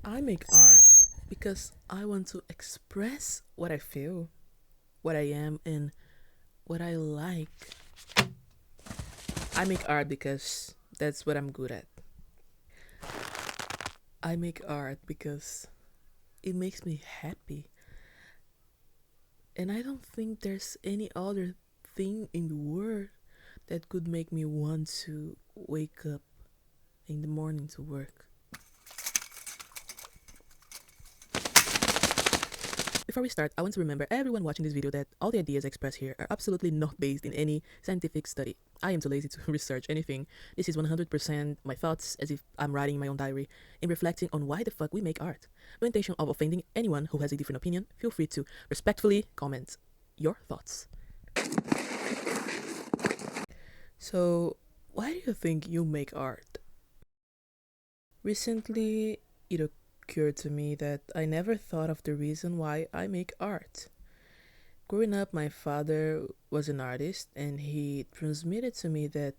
I make art because I want to express what I feel, what I am, and what I like. I make art because that's what I'm good at. I make art because it makes me happy. And I don't think there's any other thing in the world that could make me want to wake up in the morning to work. Before we start, I want to remember everyone watching this video that all the ideas expressed here are absolutely not based in any scientific study. I am too lazy to research anything. This is 100% my thoughts as if I'm writing my own diary and reflecting on why the fuck we make art. No intention of offending anyone who has a different opinion. Feel free to respectfully comment your thoughts. So, why do you think you make art? Recently, it occurred to me that I never thought of the reason why I make art. Growing up, my father was an artist, and he transmitted to me that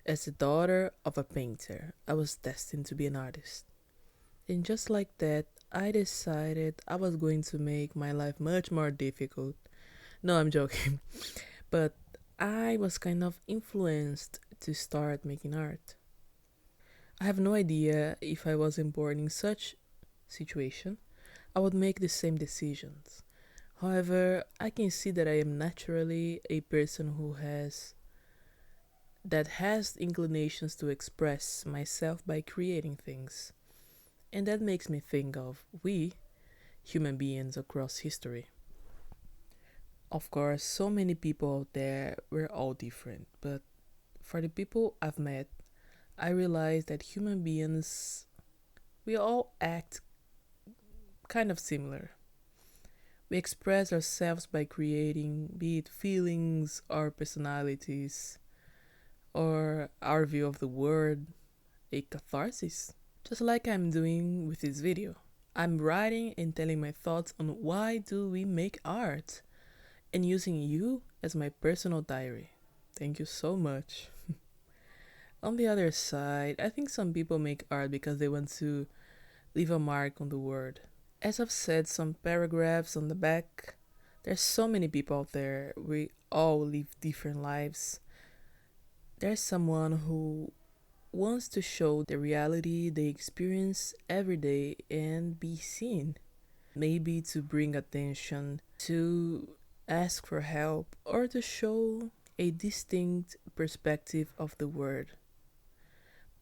as the daughter of a painter, I was destined to be an artist. And just like that, I decided I was going to make my life much more difficult. No, I'm joking. But I was kind of influenced to start making art. I have no idea if I wasn't born in such situation, I would make the same decisions. However, I can see that I am naturally a person who has inclinations to express myself by creating things. And that makes me think of we, human beings across history. Of course, so many people out there were all different, but for the people I've met, I realized that human beings, we all act kind of similar. We express ourselves by creating, be it feelings or personalities, or our view of the world, a catharsis. Just like I'm doing with this video. I'm writing and telling my thoughts on why do we make art and using you as my personal diary. Thank you so much. On the other side, I think some people make art because they want to leave a mark on the world. As I've said some paragraphs on the back, there's so many people out there. We all live different lives. There's someone who wants to show the reality they experience every day and be seen. Maybe to bring attention, to ask for help, or to show a distinct perspective of the world.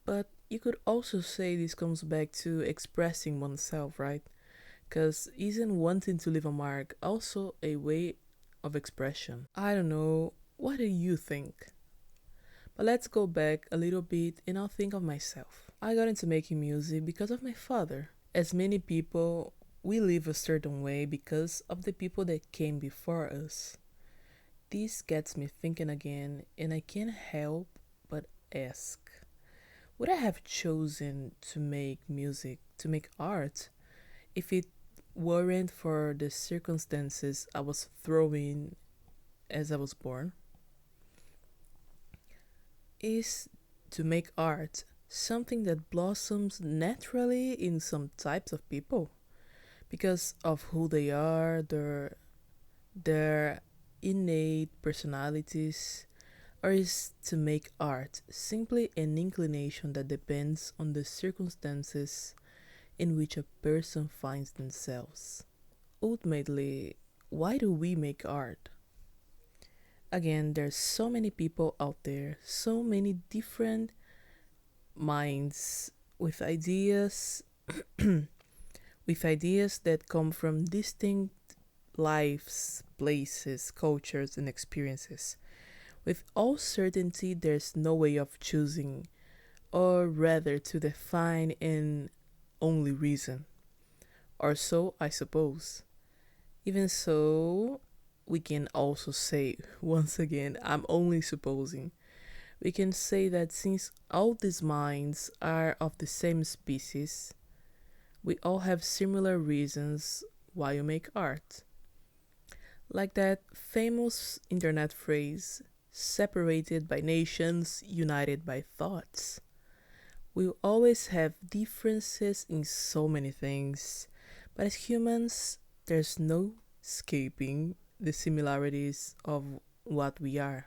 But you could also say this comes back to expressing oneself, right? Because isn't wanting to leave a mark also a way of expression? I don't know. What do you think? But let's go back a little bit and I'll think of myself. I got into making music because of my father. As many people, we live a certain way because of the people that came before us. This gets me thinking again, and I can't help but ask, would I have chosen to make music, to make art, if it weren't for the circumstances I was throwing as I was born? Is to make art something that blossoms naturally in some types of people because of who they are, their innate personalities, or is to make art simply an inclination that depends on the circumstances in which a person finds themselves? Ultimately, why do we make art? Again, there's so many people out there, so many different minds with ideas with ideas that come from distinct lives, places, cultures and experiences. With all certainty there's no way of choosing, or rather to define an only reason. Or so I suppose. Even so, we can also say, once again, I'm only supposing, we can say that since all these minds are of the same species, we all have similar reasons why you make art. Like that famous internet phrase, separated by nations, united by thoughts. We always have differences in so many things, but as humans, there's no escaping the similarities of what we are.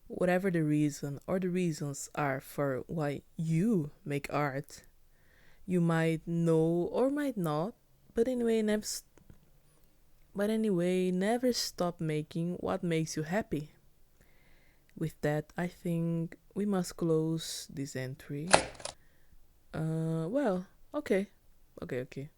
Whatever the reason or the reasons are for why you make art, you might know or might not, but never stop making what makes you happy. With that, I think we must close this entry. Well, okay. Okay, okay.